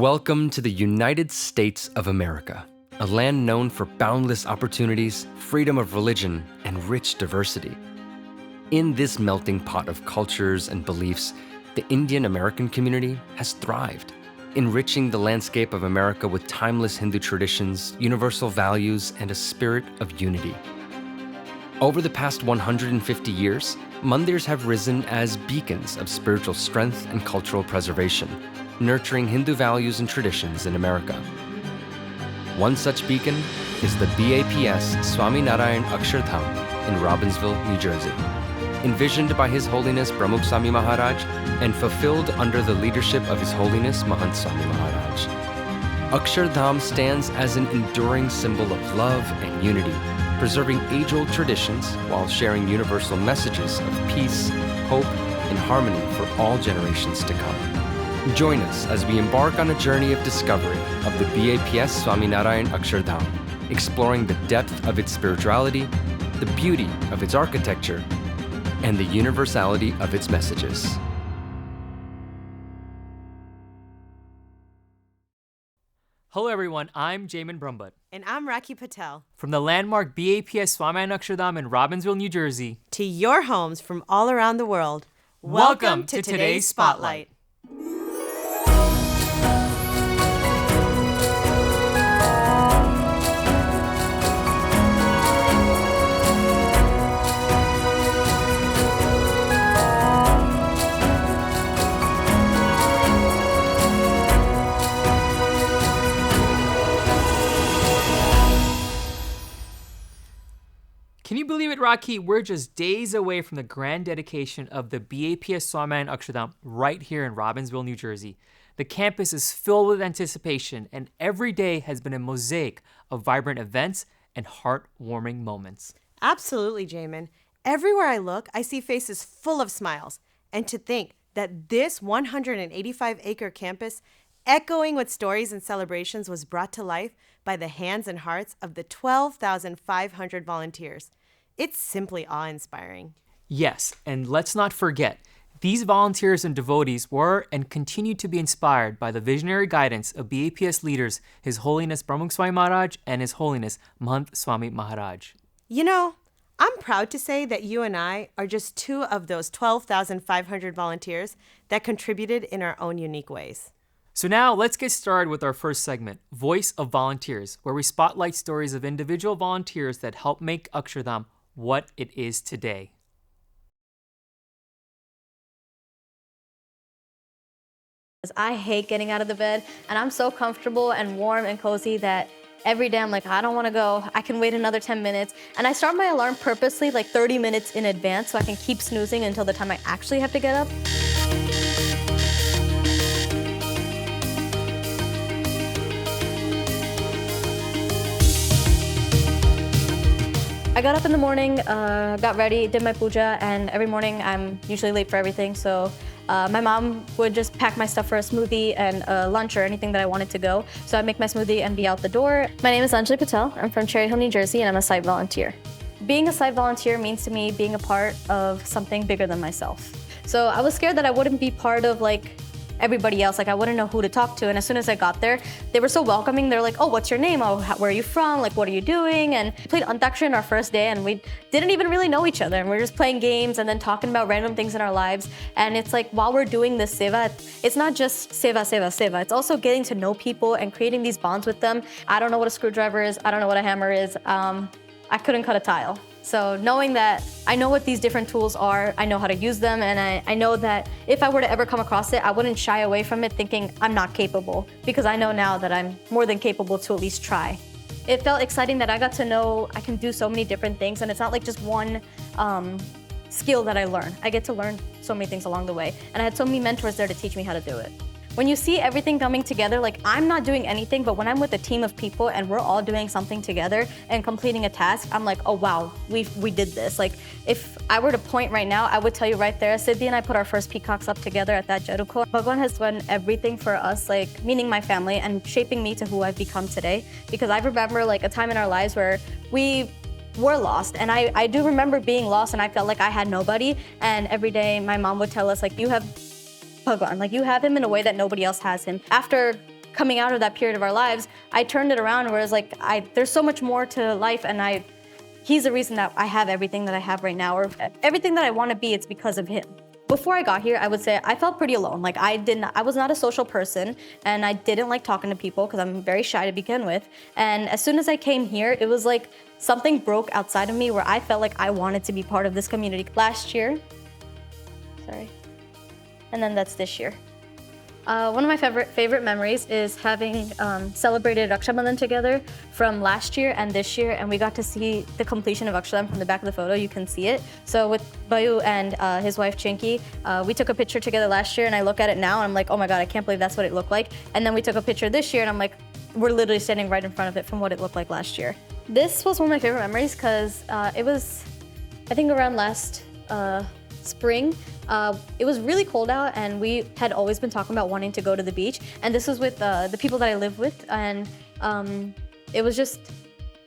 Welcome to the United States of America, a land known for boundless opportunities, freedom of religion, and rich diversity. In this melting pot of cultures and beliefs, the Indian American community has thrived, enriching the landscape of America with timeless Hindu traditions, universal values, and a spirit of unity. Over the past 150 years, mandirs have risen as beacons of spiritual strength and cultural preservation, nurturing Hindu values and traditions in America. One such beacon is the BAPS Swaminarayan Akshardham in Robbinsville, New Jersey. Envisioned by His Holiness Pramukh Swami Maharaj and fulfilled under the leadership of His Holiness Mahotsav Maharaj. Akshardham stands as an enduring symbol of love and unity, preserving age-old traditions while sharing universal messages of peace, hope, and harmony for all generations to come. Join us as we embark on a journey of discovery of the BAPS Swaminarayan Akshardham, exploring the depth of its spirituality, the beauty of its architecture, and the universality of its messages. Hello everyone, I'm Jamin Brumbut. And I'm Raki Patel. From the landmark BAPS Swaminarayan Akshardham in Robbinsville, New Jersey. To your homes from all around the world. Welcome to today's Spotlight. Can you believe it, Rocky? We're just days away from the grand dedication of the BAPS Swaminarayan Akshardham right here in Robbinsville, New Jersey. The campus is filled with anticipation, and every day has been a mosaic of vibrant events and heartwarming moments. Absolutely, Jamin. Everywhere I look, I see faces full of smiles. And to think that this 185-acre campus, echoing with stories and celebrations, was brought to life by the hands and hearts of the 12,500 volunteers. It's simply awe-inspiring. Yes, and let's not forget, these volunteers and devotees were and continue to be inspired by the visionary guidance of BAPS leaders, His Holiness Pramukh Swami Maharaj and His Holiness Mahant Swami Maharaj. You know, I'm proud to say that you and I are just two of those 12,500 volunteers that contributed in our own unique ways. So now let's get started with our first segment, Voice of Volunteers, where we spotlight stories of individual volunteers that help make Akshardham what it is today. I hate getting out of the bed, and I'm so comfortable and warm and cozy that every day I'm like, I don't want to go. I can wait another 10 minutes. And I start my alarm purposely like 30 minutes in advance so I can keep snoozing until the time I actually have to get up. I got up in the morning, got ready, did my puja, and every morning I'm usually late for everything. So my mom would just pack my stuff for a smoothie and lunch or anything that I wanted to go. So I'd make my smoothie and be out the door. My name is Anjali Patel. I'm from Cherry Hill, New Jersey, and I'm a site volunteer. Being a site volunteer means to me being a part of something bigger than myself. So I was scared that I wouldn't be part of everybody else, I wouldn't know who to talk to. And as soon as I got there, they were so welcoming. They're like, oh, what's your name? Oh, where are you from? What are you doing? And we played Antakshari our first day, and we didn't even really know each other. And we're just playing games and then talking about random things in our lives. And it's like, while we're doing this seva, it's not just seva, seva, seva. It's also getting to know people and creating these bonds with them. I don't know what a screwdriver is. I don't know what a hammer is. I couldn't cut a tile. So knowing that I know what these different tools are, I know how to use them, and I know that if I were to ever come across it, I wouldn't shy away from it thinking I'm not capable, because I know now that I'm more than capable to at least try. It felt exciting that I got to know I can do so many different things, and it's not like just one skill that I learn. I get to learn so many things along the way, and I had so many mentors there to teach me how to do it. When you see everything coming together, I'm not doing anything, but when I'm with a team of people and we're all doing something together and completing a task, I'm like, oh wow, we did this. If I were to point right now, I would tell you right there, Siddhi and I put our first peacocks up together at that Jadukho. Bhagwan has done everything for us, meaning my family, and shaping me to who I've become today. Because I remember a time in our lives where we were lost, and I do remember being lost, and I felt like I had nobody. And every day my mom would tell us, you have Bhagwan, you have him in a way that nobody else has him. After coming out of that period of our lives, I turned it around where it's like, there's so much more to life, and he's the reason that I have everything that I have right now, or everything that I want to be, it's because of him. Before I got here, I would say I felt pretty alone. Like I was not a social person, and I didn't like talking to people because I'm very shy to begin with. And as soon as I came here, it was like something broke outside of me where I felt like I wanted to be part of this community. Last year, and then that's this year. One of my favorite memories is having celebrated Akshardham together from last year and this year, and we got to see the completion of Akshardham from the back of the photo. You can see it. So with Bayu and his wife Chinky, we took a picture together last year, and I look at it now and I'm like, oh my God, I can't believe that's what it looked like. And then we took a picture this year, and I'm like, we're literally standing right in front of it from what it looked like last year. This was one of my favorite memories because it was, I think, around last spring. It was really cold out, and we had always been talking about wanting to go to the beach. And this was with the people that I live with, and it was just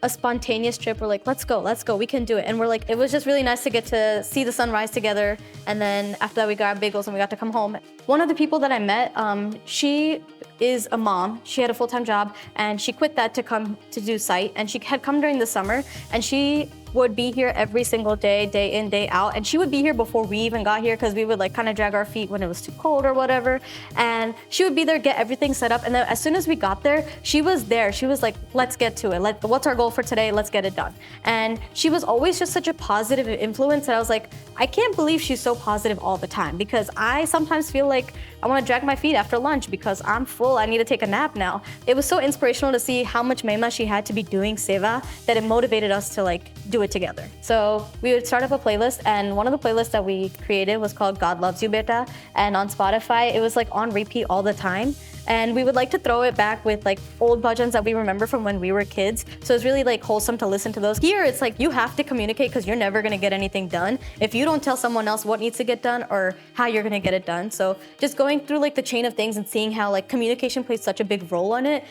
a spontaneous trip. We're like, let's go, we can do it. And we're like, it was just really nice to get to see the sunrise together. And then after that, we got bagels and we got to come home. One of the people that I met, she is a mom. She had a full-time job, and she quit that to come to do site. And she had come during the summer, and she would be here every single day, day in, day out. And she would be here before we even got here because we would like kind of drag our feet when it was too cold or whatever. And she would be there, get everything set up. And then as soon as we got there, she was there. She was like, let's get to it. What's our goal for today? Let's get it done. And she was always just such a positive influence that I was like, I can't believe she's so positive all the time, because I sometimes feel like I want to drag my feet after lunch because I'm full. I need to take a nap now. It was so inspirational to see how much mehma she had to be doing seva that it motivated us to like do it together. So we would start up a playlist, and one of the playlists that we created was called God Loves You Beta, and on Spotify it was like on repeat all the time. And we would like to throw it back with like old bhajans that we remember from when we were kids. So it's really like wholesome to listen to those. Here it's like you have to communicate because you're never gonna get anything done if you don't tell someone else what needs to get done or how you're gonna get it done. So just going through like the chain of things and seeing how like communication plays such a big role on it.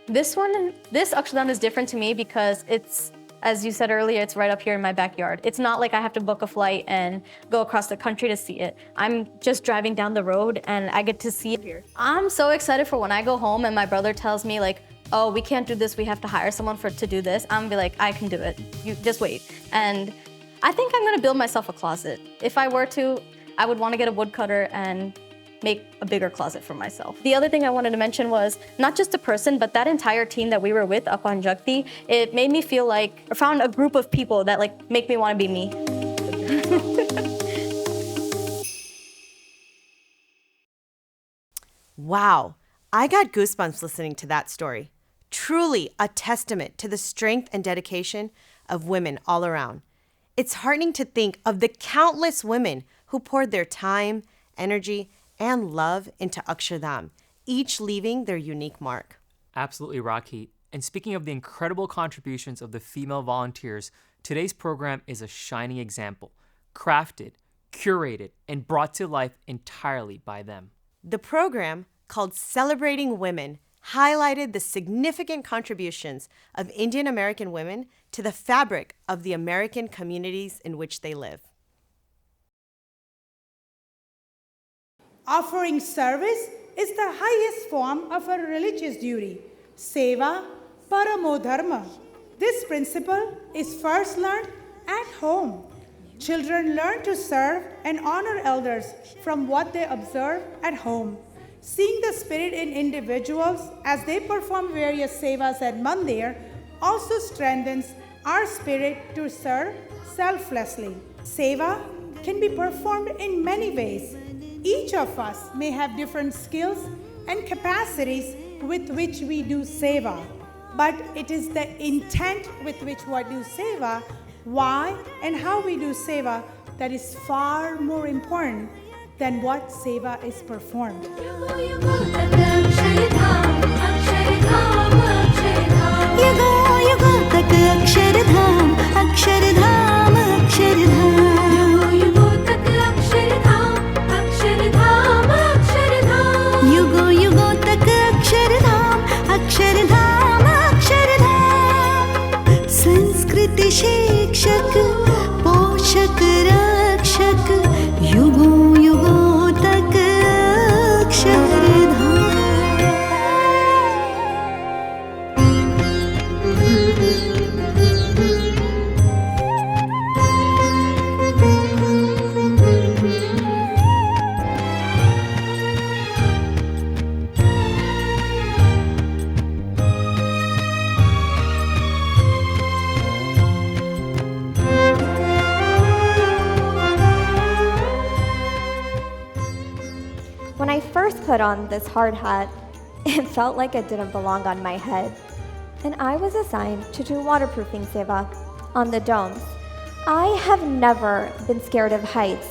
This Akshardham is different to me because it's, as you said earlier, it's right up here in my backyard. It's not like I have to book a flight and go across the country to see it. I'm just driving down the road and I get to see it here. I'm so excited for when I go home and my brother tells me like, oh, we can't do this, we have to hire someone to do this. I'm gonna be like, I can do it, you just wait. And I think I'm gonna build myself a closet. If I were to, I would wanna get a woodcutter and make a bigger closet for myself. The other thing I wanted to mention was not just a person, but that entire team that we were with up on Jagti. It made me feel like I found a group of people that like make me want to be me. Wow, I got goosebumps listening to that story. Truly a testament to the strength and dedication of women all around. It's heartening to think of the countless women who poured their time, energy, and love into Akshardham, each leaving their unique mark. Absolutely, Rakhi. And speaking of the incredible contributions of the female volunteers, today's program is a shining example, crafted, curated, and brought to life entirely by them. The program, called Celebrating Women, highlighted the significant contributions of Indian American women to the fabric of the American communities in which they live. Offering service is the highest form of a religious duty. Seva paramo dharma. This principle is first learned at home. Children learn to serve and honor elders from what they observe at home. Seeing the spirit in individuals as they perform various sevas at Mandir also strengthens our spirit to serve selflessly. Seva can be performed in many ways. Each of us may have different skills and capacities with which we do seva, but it is the intent with which we do seva, why and how we do seva, that is far more important than what seva is performed. शिक्षक पोषक रक्षक युगों युगों तक Akshardham. put on this hard hat, it felt like it didn't belong on my head. And I was assigned to do waterproofing seva on the domes. I have never been scared of heights,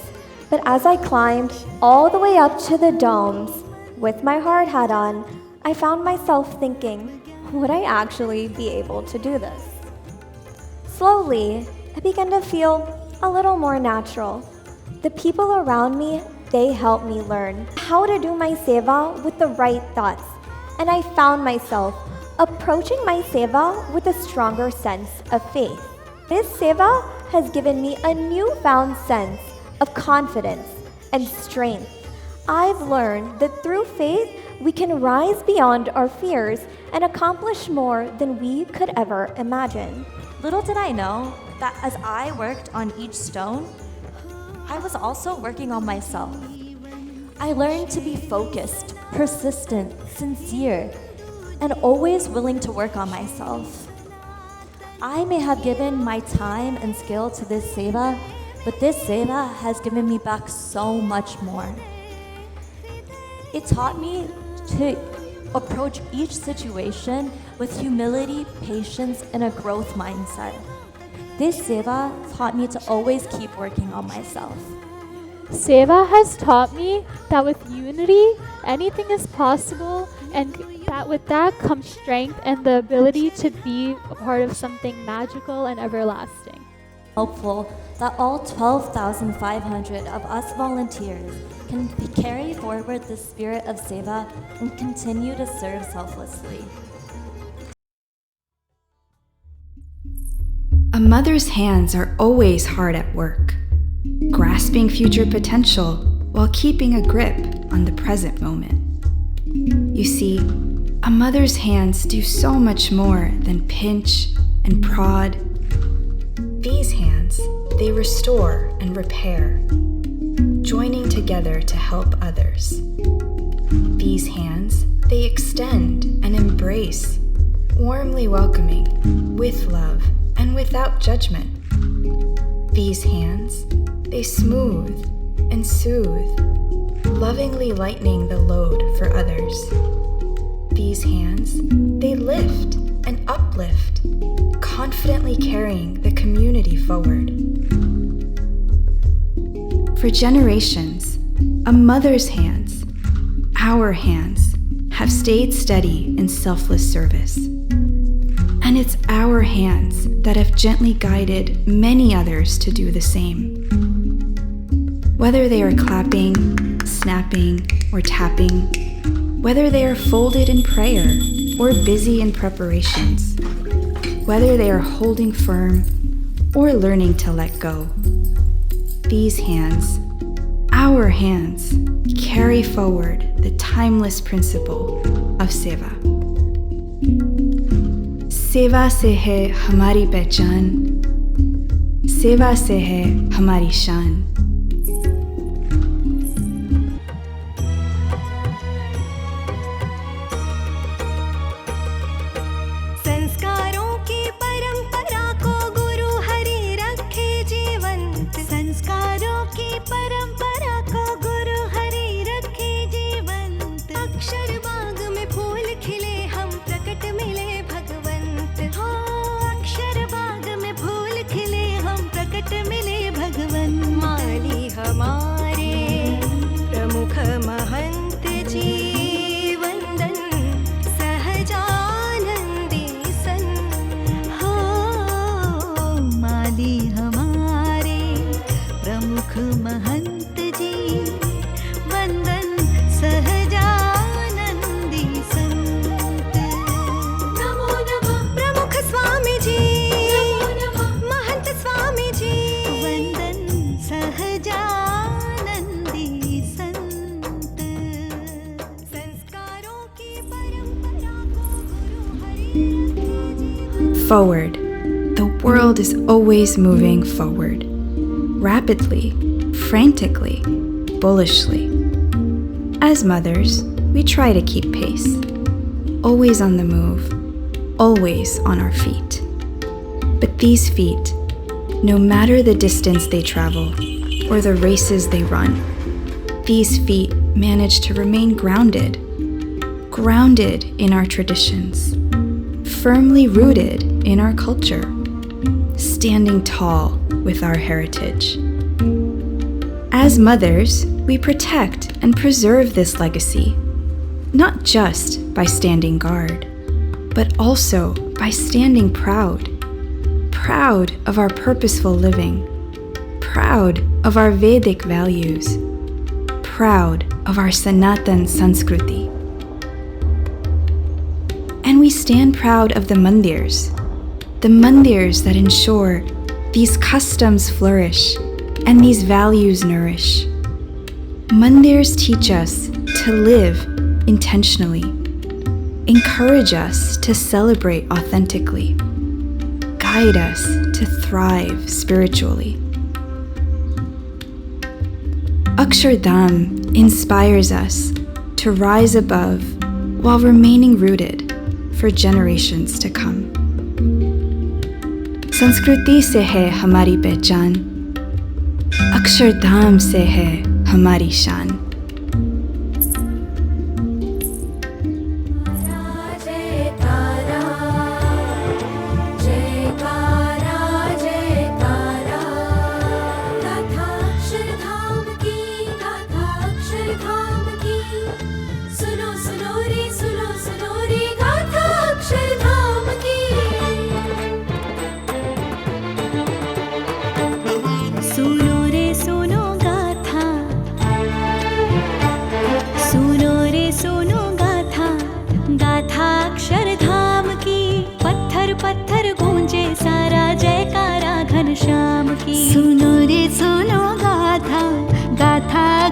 but as I climbed all the way up to the domes with my hard hat on, I found myself thinking, would I actually be able to do this? Slowly, I began to feel a little more natural. The people around me, they helped me learn how to do my seva with the right thoughts, and I found myself approaching my seva with a stronger sense of faith. This seva has given me a newfound sense of confidence and strength. I've learned that through faith, we can rise beyond our fears and accomplish more than we could ever imagine. Little did I know that as I worked on each stone, I was also working on myself. I learned to be focused, persistent, sincere, and always willing to work on myself. I may have given my time and skill to this seva, but this seva has given me back so much more. It taught me to approach each situation with humility, patience, and a growth mindset. This seva taught me to always keep working on myself. Seva has taught me that with unity, anything is possible, and that with that comes strength and the ability to be a part of something magical and everlasting. Hopeful that all 12,500 of us volunteers can carry forward the spirit of seva and continue to serve selflessly. A mother's hands are always hard at work, grasping future potential while keeping a grip on the present moment. You see, a mother's hands do so much more than pinch and prod. These hands, they restore and repair, joining together to help others. These hands, they extend and embrace, warmly welcoming, with love and without judgment. These hands, they smooth and soothe, lovingly lightening the load for others. These hands, they lift and uplift, confidently carrying the community forward. For generations, a mother's hands, our hands, have stayed steady in selfless service. And it's our hands that have gently guided many others to do the same. Whether they are clapping, snapping, or tapping, whether they are folded in prayer or busy in preparations, whether they are holding firm or learning to let go, these hands, our hands, carry forward the timeless principle of seva. सेवा से है हमारी पहचान, सेवा से है हमारी शान। संस्कारों की परंपरा को गुरु हरि रखे जीवंत, संस्कारों की परंपरा को गुरु हरि रखे जीवंत। अक्षर बाग में फूल खिले हम प्रकट मिले मिले भगवन। माली हमारे प्रमुख महंत जी, वंदन सहजानंदी सन। हो माली हमारे प्रमुख महंत जी, वंदन सहजानंदी संत। नमो नमः प्रमुख Swami ji, Forward. The world is always moving forward. Rapidly, frantically, bullishly. As mothers, we try to keep pace. Always on the move, always on our feet. But these feet, no matter the distance they travel or the races they run, these feet manage to remain grounded in our traditions, firmly rooted in our culture, standing tall with our heritage. As mothers, we protect and preserve this legacy, not just by standing guard, but also by standing proud of our purposeful living, proud of our Vedic values, proud of our Sanatan Sanskriti. And we stand proud of the Mandirs that ensure these customs flourish and these values nourish. Mandirs teach us to live intentionally, encourage us to celebrate authentically, guide us to thrive spiritually. Akshardham inspires us to rise above while remaining rooted for generations to come. संस्कृति से है हमारी पहचान, अक्षरधाम से है हमारी शान।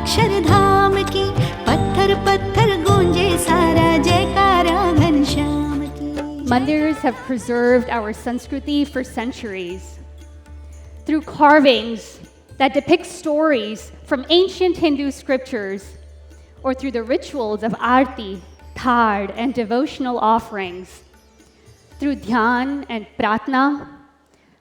अक्षरधाम की पत्थर पत्थर गूंजे सारा जयकारा घनश्याम की। Mandirs have preserved our Sanskriti for centuries. Through carvings that depict stories from ancient Hindu scriptures, or through the rituals of arti, thard, and devotional offerings. Through dhyan and pratna,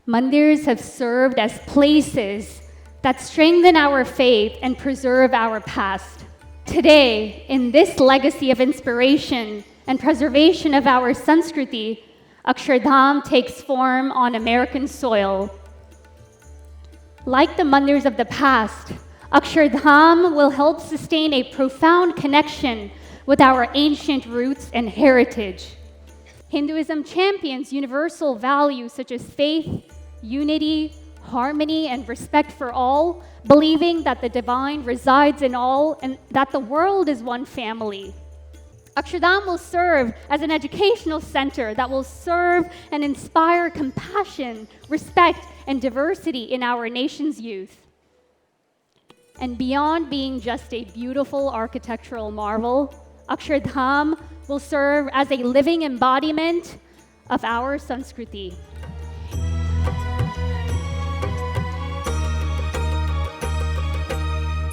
mandirs have served as places that strengthen our faith and preserve our past. Today, in this legacy of inspiration and preservation of our Sanskriti, Akshardham takes form on American soil. Like the mandirs of the past, Akshardham will help sustain a profound connection with our ancient roots and heritage. Hinduism champions universal values such as faith, unity, harmony, and respect for all, believing that the divine resides in all and that the world is one family. Akshardham will serve as an educational center that will serve and inspire compassion, respect, and diversity in our nation's youth. And beyond being just a beautiful architectural marvel, Akshardham will serve as a living embodiment of our Sanskriti.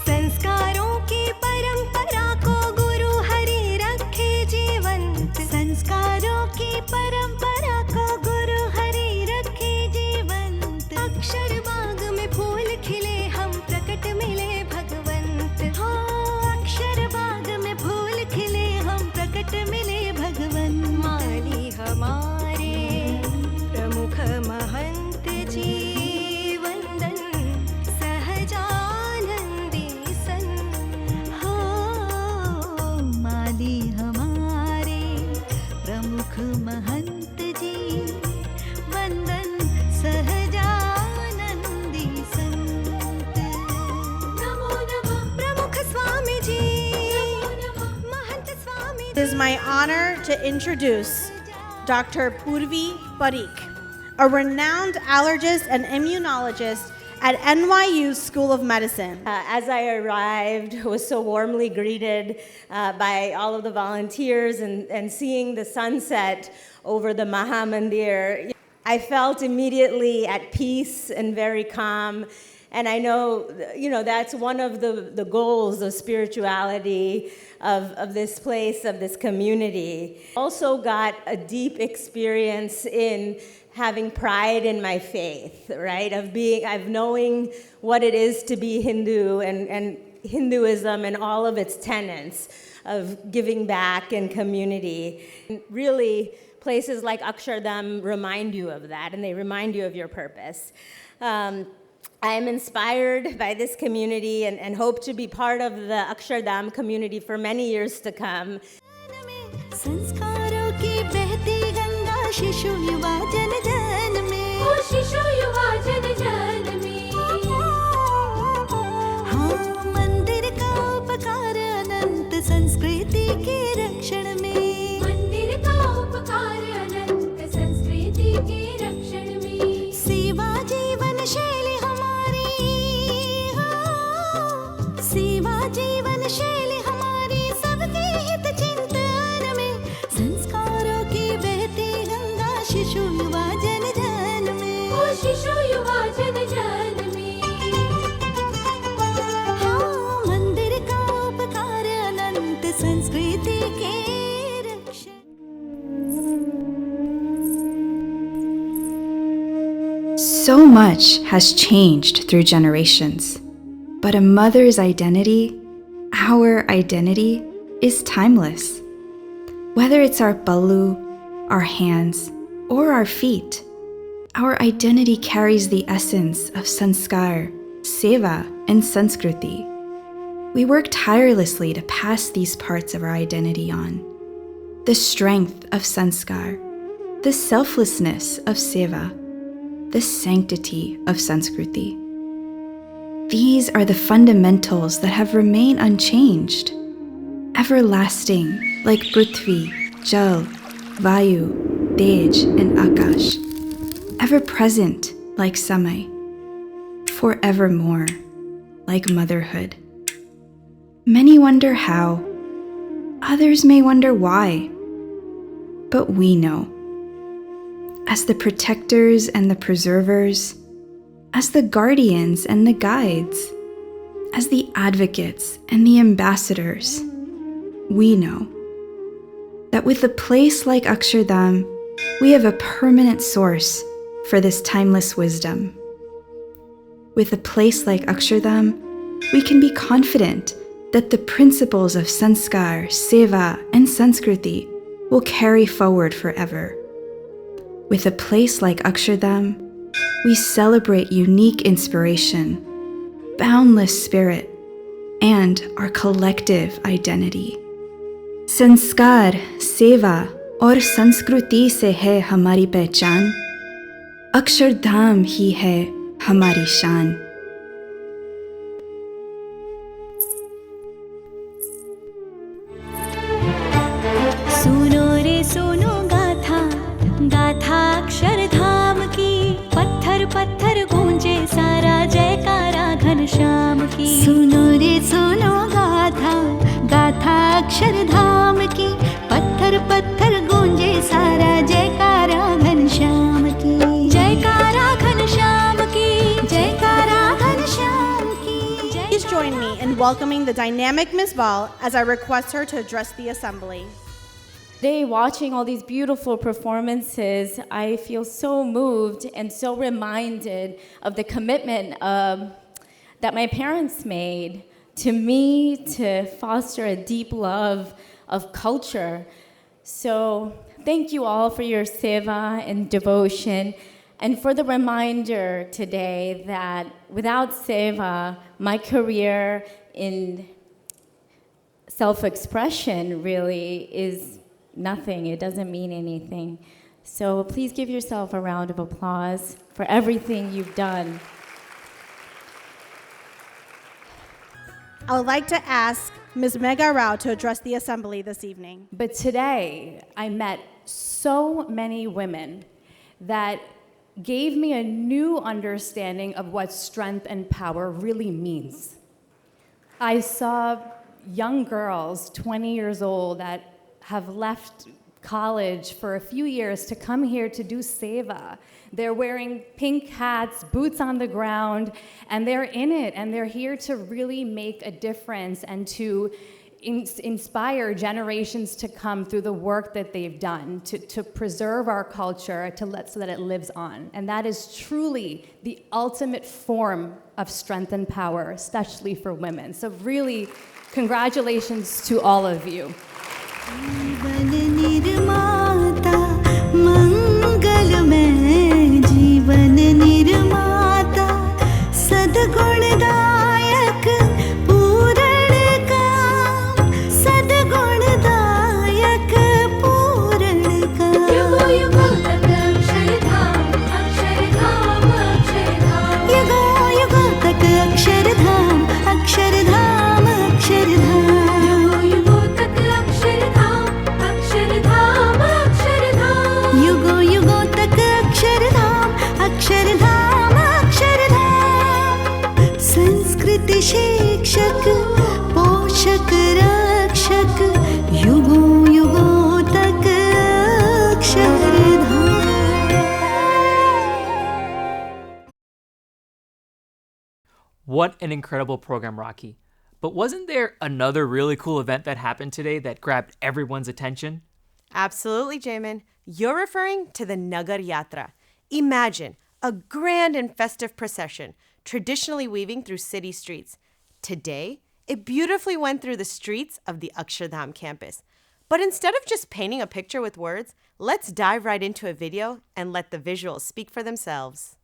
संस्कारों की परंपरा को गुरु हरि रखे जीवंत। संस्कारों की परंपरा को गुरु हरि रखे जीवंत। अक्षर बाग में फूल खिले हम प्रकट मिले भगवंत। हो अक्षर बाग में फूल खिले हम प्रकट मिले भगवंत। माली हमारे प्रमुख महंत जी वंदन सहजानंदी सन। हो माली हमारे प्रमुख महंत जी वंदन सहजानंदी संत। नमो नमः प्रमुख स्वामी जी महंत स्वामी। It is my honor to introduce Dr. Purvi Parikh, a renowned allergist and immunologist at NYU School of Medicine. As I arrived, I was so warmly greeted by all of the volunteers and seeing the sunset over the Mahamandir. I felt immediately at peace and very calm. And I know, that's one of the goals of spirituality of this place, of this community. Also got a deep experience in having pride in my faith, right? Of knowing what it is to be Hindu and Hinduism and all of its tenets of giving back and community. And really, places like Akshardham remind you of that, and they remind you of your purpose. I am inspired by this community and hope to be part of the Akshardham community for many years to come. संस्कारों की बहती गंगा शिशु युवा जन जन में ओ शिशु युवा जन जन में हाँ मंदिर का उपकार अनंत संस्कृति के रक्षण में मंदिर का उपकार अनंत संस्कृति के रक्षण में सेवा जीवन शैली हमारी हाँ सेवा जीवन शैली हमारी सबके हित चिंतन में संस्कारों की बहती गंगा शिशु युवा जन जन में ओ शिशु युवा जन जन में हाँ मंदिर का उपकार अनंत संस्कृति के रक्षण So much has changed through generations, but a mother's identity, our identity, is timeless. Whether it's our balu, our hands, or our feet, our identity carries the essence of sanskar, seva, and sanskriti. We work tirelessly to pass these parts of our identity on. The strength of sanskar, the selflessness of seva, the sanctity of sanskriti. These are the fundamentals that have remained unchanged, everlasting like Prithvi, Jal, Vayu, Tej, and Akash, ever present like Samay, forevermore like motherhood. Many wonder how, others may wonder why, but we know. As the protectors and the preservers, as the guardians and the guides, as the advocates and the ambassadors, we know that with a place like Akshardham, we have a permanent source for this timeless wisdom. With a place like Akshardham, we can be confident that the principles of sanskar, seva, and sanskriti will carry forward forever. With a place like Akshardham, we celebrate unique inspiration, boundless spirit, and our collective identity. संस्कार, सेवा और संस्कृति से है हमारी पहचान, अक्षरधाम ही है हमारी शान. सुनो रे सुनो गाथा गाथा अक्षरधाम की पत्थर पत्थर गूंजे सारा जयकारा घनश्याम की सुनो रे सुनो गाथा गाथा अक्षरधाम की पत्थर पत्थर गूंजे सारा जयकारा घनश्याम की जयकारा घनश्याम की जयकारा घनश्याम की. Please join me in welcoming the dynamic Ms. Val as I request her to address the assembly. Today, watching all these beautiful performances, I feel so moved and so reminded of the commitment that my parents made to me to foster a deep love of culture. So thank you all for your seva and devotion, and for the reminder today that without seva, my career in self-expression really is nothing. It doesn't mean anything. So please give yourself a round of applause for everything you've done. I would like to ask Ms. Megha Rao to address the assembly this evening. But today, I met so many women that gave me a new understanding of what strength and power really means. I saw young girls, 20 years old, that have left college for a few years to come here to do seva. They're wearing pink hats, boots on the ground, and they're in it, and they're here to really make a difference and to inspire generations to come through the work that they've done to preserve our culture so that it lives on. And that is truly the ultimate form of strength and power, especially for women. So really, congratulations to all of you. शिक्षक पोषक रक्षक युगों युगों तक Akshardham. What an incredible program, Rocky. But wasn't there another really cool event that happened today that grabbed everyone's attention? Absolutely, Jamin. You're referring to the Nagar Yatra. Imagine a grand and festive procession, traditionally weaving through city streets. Today, it beautifully went through the streets of the Akshardham campus. But instead of just painting a picture with words, let's dive right into a video and let the visuals speak for themselves.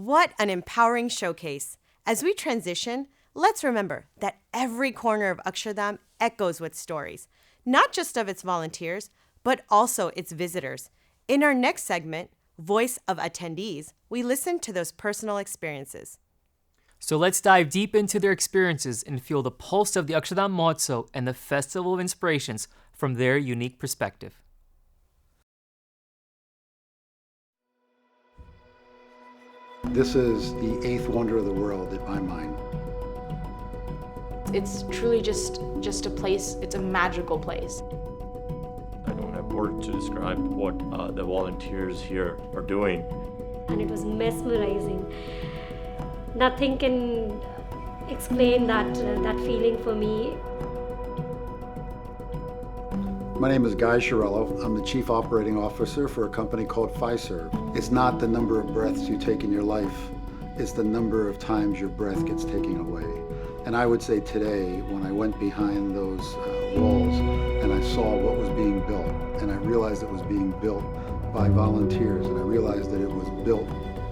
What an empowering showcase. As we transition, let's remember that every corner of Akshardham echoes with stories, not just of its volunteers, but also its visitors. In our next segment, Voice of Attendees, we listen to those personal experiences. So let's dive deep into their experiences and feel the pulse of the Akshardham Mahotsav and the Festival of Inspirations from their unique perspective. This is the eighth wonder of the world in my mind. It's truly just a place, it's a magical place. I don't have words to describe what the volunteers here are doing. And it was mesmerizing. Nothing can explain that feeling for me. My name is Guy Chiarello. I'm the Chief Operating Officer for a company called Fiserv. It's not the number of breaths you take in your life, it's the number of times your breath gets taken away. And I would say today, when I went behind those walls and I saw what was being built, and I realized it was being built by volunteers, and I realized that it was built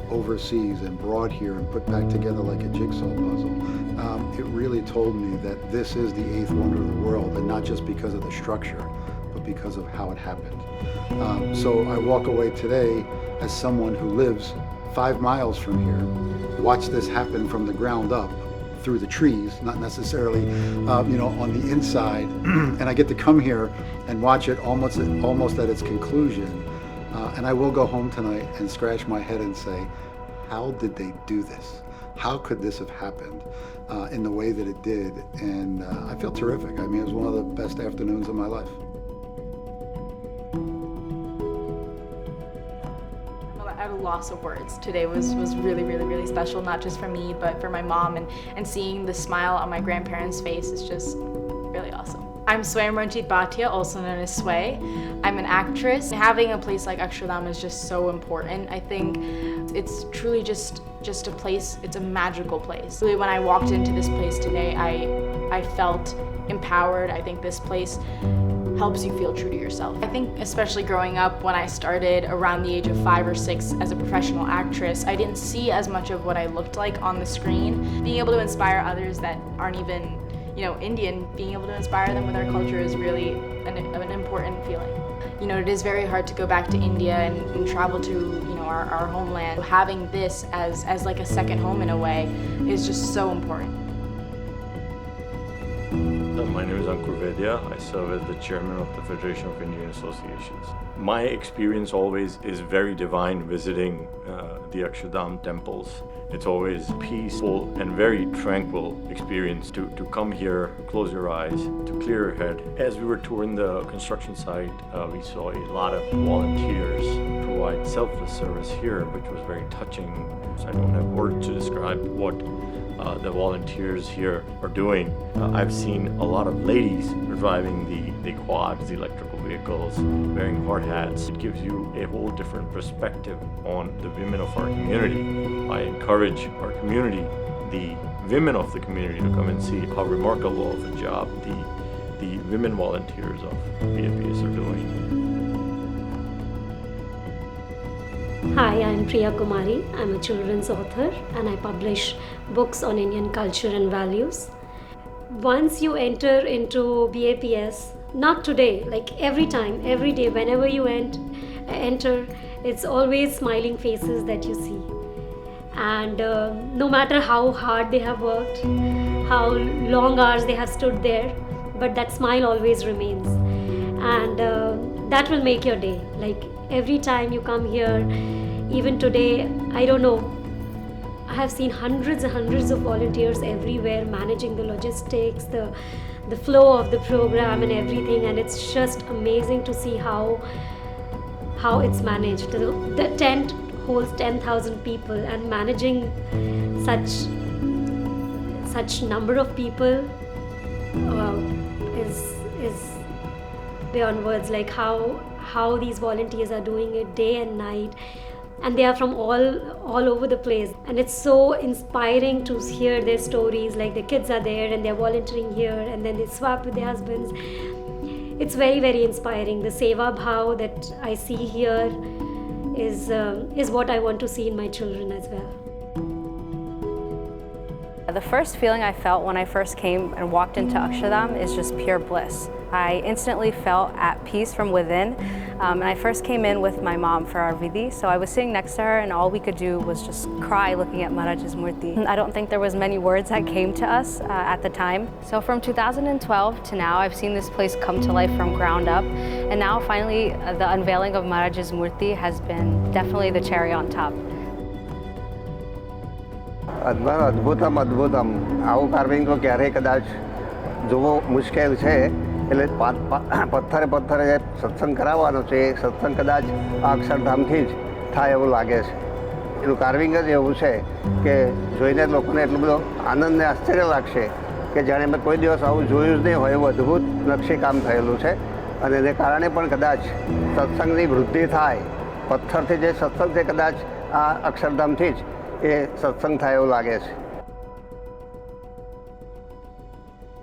overseas and brought here and put back together like a jigsaw puzzle, it really told me that this is the eighth wonder of the world, and not just because of the structure, but because of how it happened. So I walk away today as someone who lives 5 miles from here, watched this happen from the ground up, through the trees, not necessarily, on the inside, and I get to come here and watch it almost at its conclusion. And I will go home tonight and scratch my head and say, how did they do this? How could this have happened in the way that it did? And I feel terrific. I mean, it was one of the best afternoons of my life. At a loss of words. Today was really, really, really special, not just for me, but for my mom, and seeing the smile on my grandparents' face is just really awesome. I'm Swaminarayan Bhatia, also known as Sway. I'm an actress. Having a place like Akshardham is just so important. I think it's truly just a place, it's a magical place. Really, when I walked into this place today, I felt empowered. I think this place helps you feel true to yourself. I think especially growing up, when I started around the age of 5 or 6 as a professional actress, I didn't see as much of what I looked like on the screen. Being able to inspire others that aren't even Indian, being able to inspire them with our culture is really an important feeling. It is very hard to go back to India and travel to our homeland. Having this as like a second home in a way is just so important. My name is Ankur Vedya. I serve as the chairman of the Federation of Indian Associations. My experience always is very divine visiting the Akshardham temples. It's always peaceful and very tranquil experience to come here, close your eyes, to clear your head. As we were touring the construction site, we saw a lot of volunteers provide selfless service here, which was very touching. I don't have words to describe what the volunteers here are doing. I've seen a lot of ladies driving the quads, the electrical vehicles, wearing hard hats. It gives you a whole different perspective on the women of our community. I encourage our community, the women of the community, to come and see how remarkable of a job the women volunteers of BAPS are doing. Hi, I'm Priya Kumari. I'm a children's author and I publish books on Indian culture and values. Once you enter into BAPS, not today, like every time, every day, whenever you enter, it's always smiling faces that you see. And no matter how hard they have worked, how long hours they have stood there, but that smile always remains. And that will make your day. Like every time you come here, even today, I don't know, I have seen hundreds and hundreds of volunteers everywhere managing the logistics, the flow of the program and everything, and it's just amazing to see how it's managed. The tent holds 10,000 people, and managing such number of people is beyond words. Like how these volunteers are doing it day and night, and they are from all over the place, and it's so inspiring to hear their stories. Like the kids are there and they're volunteering here, and then they swap with their husbands. It's very, very inspiring. The seva bhav that I see here is what I want to see in my children as well. The first feeling I felt when I first came and walked into Akshardham is just pure bliss. I instantly felt at peace from within. And I first came in with my mom for our vidhi, so I was sitting next to her and all we could do was just cry looking at Maharaj's murti. I don't think there was many words that came to us at the time. So from 2012 to now, I've seen this place come to life from ground up. And now finally, the unveiling of Maharaj's murti has been definitely the cherry on top. અદ્ભુતમ આવું carving તો ક્યારેય કદાચ જોવો મુશ્કેલ છે એટલે પથ્થરે પથ્થરે જે સત્સંગ કરાવવાનો છે એ સત્સંગ કદાચ આ અક્ષરધામથી જ થાય એવું લાગે છે. એનું કાર્વિંગ જ એવું છે કે જોઈને લોકોને એટલું બધો આનંદ ને આશ્ચર્ય લાગશે કે જાણે મેં કોઈ દિવસ આવું જોયું જ નહીં હોય એવું અદ્ભુત નકશીકામ થયેલું છે અને એને કારણે પણ કદાચ સત્સંગની વૃદ્ધિ થાય. પથ્થરથી જે સત્સંગ છે કદાચ આ અક્ષરધામથી જ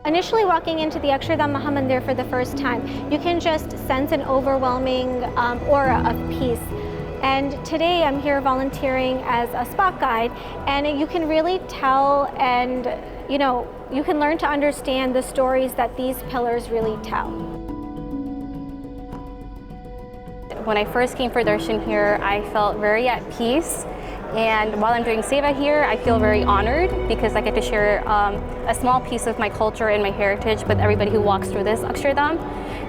Initially walking into the Akshardham Mahamandir for the first time, you can just sense an overwhelming aura of peace. And today I'm here volunteering as a spot guide, and you can really tell and, you can learn to understand the stories that these pillars really tell. When I first came for darshan here, I felt very at peace. And while I'm doing seva here, I feel very honored because I get to share a small piece of my culture and my heritage with everybody who walks through this Akshardham.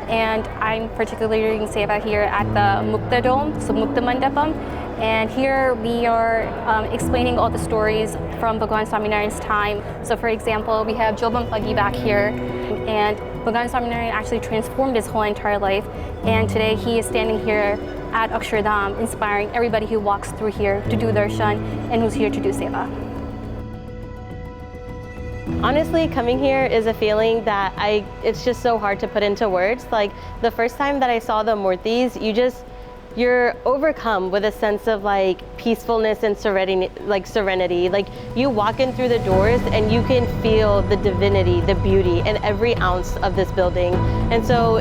And I'm particularly doing seva here at the Mukta Dome, so Mukta Mandapam. And here we are explaining all the stories from Bhagwan Swaminarayan's time. So for example, we have Jobam Pagi back here, and Bhagwan Swaminarayan actually transformed his whole entire life. And today he is standing here at Akshardham, inspiring everybody who walks through here to do darshan and who's here to do seva. Honestly, coming here is a feeling that it's just so hard to put into words. Like the first time that I saw the murtis, you're overcome with a sense of like peacefulness and serenity. Like you walk in through the doors and you can feel the divinity, the beauty in every ounce of this building. And so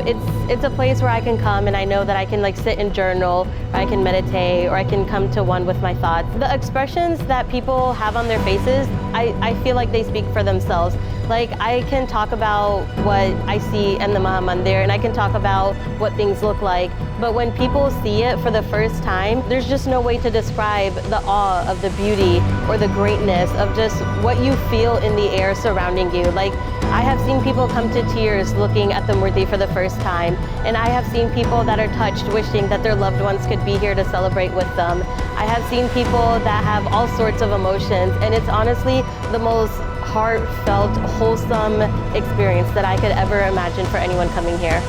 it's a place where I can come and I know that I can like sit and journal, or I can meditate, or I can come to one with my thoughts. The expressions that people have on their faces, I feel like they speak for themselves. Like I can talk about what I see in the Mahamandir and I can talk about what things look like, but when people see it for the first time, there's just no way to describe the awe of the beauty or the greatness of just what you feel in the air surrounding you. Like I have seen people come to tears looking at the murti for the first time, and I have seen people that are touched wishing that their loved ones could be here to celebrate with them. I have seen people that have all sorts of emotions, and it's honestly the most heartfelt, wholesome experience that I could ever imagine for anyone coming here.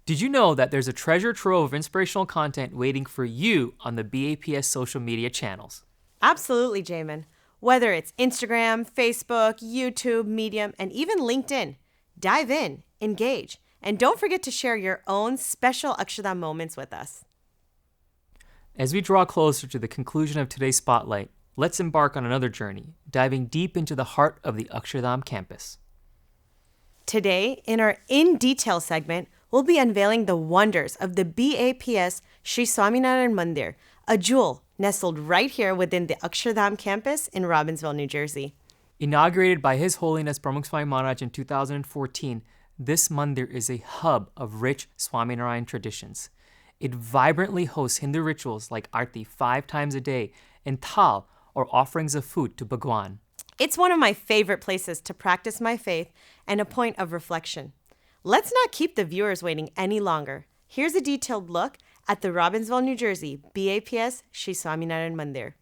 Did you know that there's a treasure trove of inspirational content waiting for you on the BAPS social media channels? Absolutely, Jamin. Whether it's Instagram, Facebook, YouTube, Medium, and even LinkedIn, dive in, engage, and don't forget to share your own special Akshardham moments with us. As we draw closer to the conclusion of today's spotlight, let's embark on another journey, diving deep into the heart of the Akshardham campus. Today, in our In Detail segment, we'll be unveiling the wonders of the BAPS Shri Swaminarayan Mandir, a jewel nestled right here within the Akshardham campus in Robbinsville, New Jersey. Inaugurated by His Holiness Pramukh Swami Maharaj in 2014, this mandir is a hub of rich Swaminarayan traditions. It vibrantly hosts Hindu rituals like Aarti 5 times a day and Thal, or offerings of food to Bhagwan. It's one of my favorite places to practice my faith and a point of reflection. Let's not keep the viewers waiting any longer. Here's a detailed look at the Robbinsville, New Jersey BAPS Shri Swaminarayan Mandir.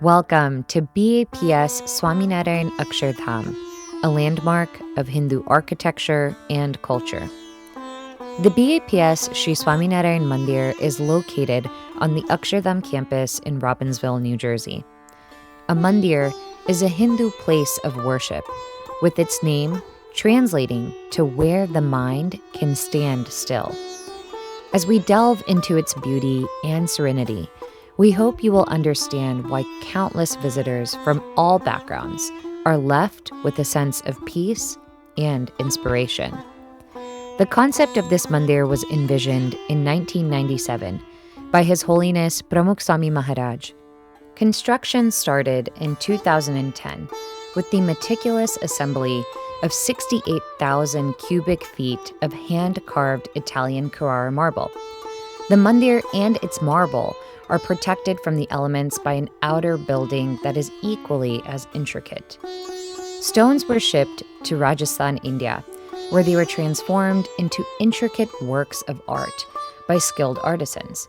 Welcome to BAPS Swaminarayan Akshardham, a landmark of Hindu architecture and culture. The BAPS Shri Swaminarayan Mandir is located on the Akshardham campus in Robbinsville, New Jersey. A mandir is a Hindu place of worship, with its name translating to where the mind can stand still. As we delve into its beauty and serenity, we hope you will understand why countless visitors from all backgrounds are left with a sense of peace and inspiration. The concept of this mandir was envisioned in 1997 by His Holiness Pramukh Swami Maharaj. Construction started in 2010 with the meticulous assembly of 68,000 cubic feet of hand-carved Italian Carrara marble. The mandir and its marble are protected from the elements by an outer building that is equally as intricate. Stones were shipped to Rajasthan, India, where they were transformed into intricate works of art by skilled artisans,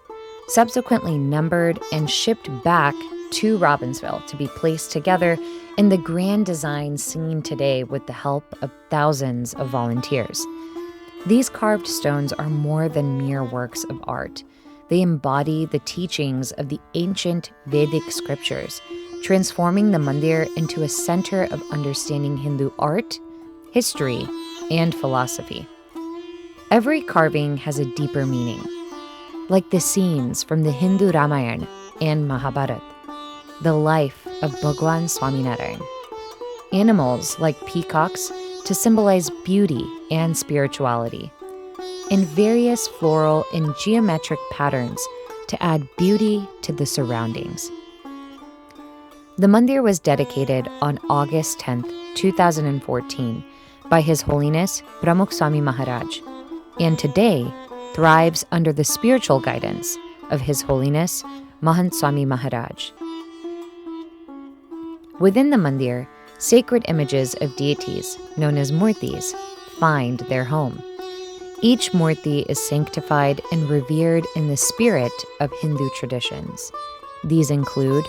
subsequently numbered and shipped back to Robbinsville to be placed together in the grand design seen today with the help of thousands of volunteers. These carved stones are more than mere works of art. They embody the teachings of the ancient Vedic scriptures, transforming the mandir into a center of understanding Hindu art, history, and philosophy. Every carving has a deeper meaning, like the scenes from the Hindu Ramayana and Mahabharata, the life of Bhagwan Swaminarayan. Animals like peacocks to symbolize beauty and spirituality, and various floral and geometric patterns to add beauty to the surroundings. The mandir was dedicated on August 10th, 2014 by His Holiness Pramukh Swami Maharaj, and today thrives under the spiritual guidance of His Holiness Mahant Swami Maharaj. Within the mandir, sacred images of deities, known as murtis, find their home. Each murti is sanctified and revered in the spirit of Hindu traditions. These include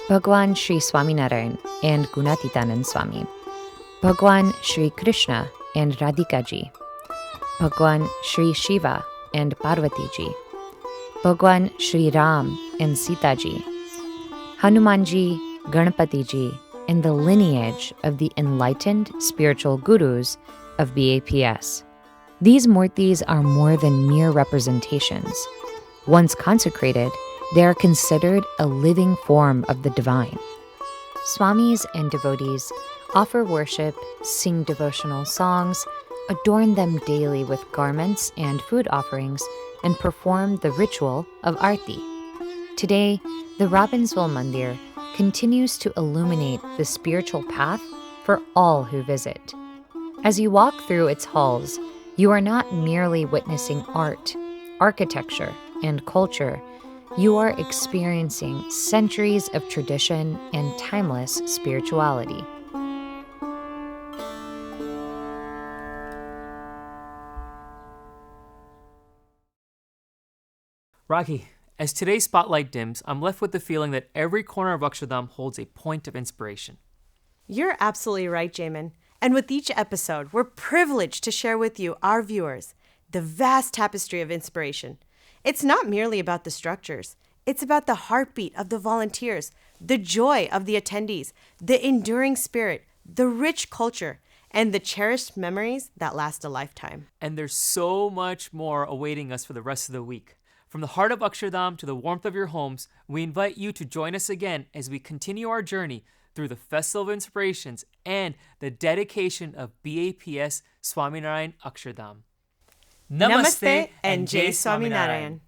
Bhagwan Shri Swaminarayan and Gunatitanand Swami, Bhagwan Shri Krishna and Radhikaji, Bhagwan Shri Shiva and Parvatiji, Bhagwan Shri Ram and Sitaji, Hanumanji, Ganapatiji, and the lineage of the enlightened spiritual gurus of BAPS. These murtis are more than mere representations. Once consecrated, they are considered a living form of the divine. Swamis and devotees offer worship, sing devotional songs, adorn them daily with garments and food offerings, and perform the ritual of Aarti. Today, the Robbinsville Mandir continues to illuminate the spiritual path for all who visit. As you walk through its halls, you are not merely witnessing art, architecture, and culture. You are experiencing centuries of tradition and timeless spirituality. Rocky, as today's spotlight dims, I'm left with the feeling that every corner of Akshardham holds a point of inspiration. You're absolutely right, Jamin. And with each episode, we're privileged to share with you, our viewers, the vast tapestry of inspiration. It's not merely about the structures. It's about the heartbeat of the volunteers, the joy of the attendees, the enduring spirit, the rich culture, and the cherished memories that last a lifetime. And there's so much more awaiting us for the rest of the week. From the heart of Akshardham to the warmth of your homes, we invite you to join us again as we continue our journey through the Festival of Inspirations and the dedication of BAPS Swaminarayan Akshardham. Namaste and Jai Swaminarayan.